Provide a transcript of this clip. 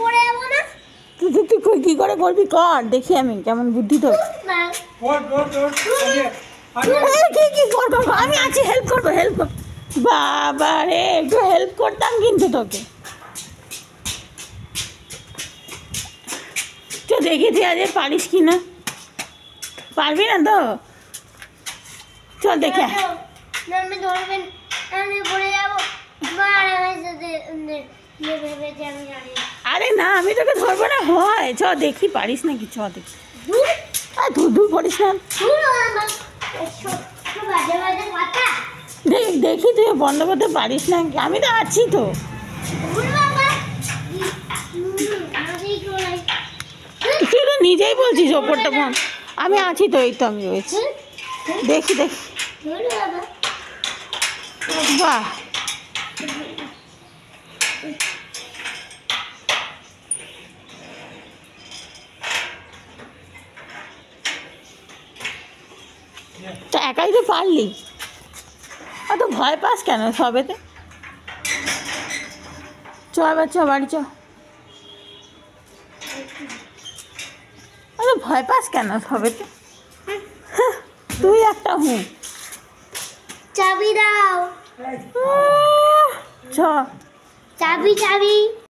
পড়ে যাবো না? তুই কি করে করবি কর দেখি আমি কেমন বুদ্ধি তোর। কি কর আমি আছি হেল্প করবো বাবা রে একটু হেল্প করতাম কিন্তু তোকে। তো দেখি তুই আজ পারিস কি না, পারবি না তো চল দেখে। আমি ধরবেন আমি পড়ে যাবো। আরে না আমি তোকে ধরবো না হয় চ দেখি পারিস নাকি চ দেখি। আর ধুর পড়িস না দেখি তুই বন্ধ করতে পারিস না, আমি তো আছি তো। তুই তো নিজেই বলছিস ওপরটা বন্ধ, আমি আছি তো, এই তো আমি রয়েছি দেখি বাহ তো একাই তো পারলি, অত ভয় পাস কেন সবেতে? চ এবার চ বাড়ি চ, অত ভয় পাস কেন সবেতে? তুই একটা চাবি দাও, চ চাবি।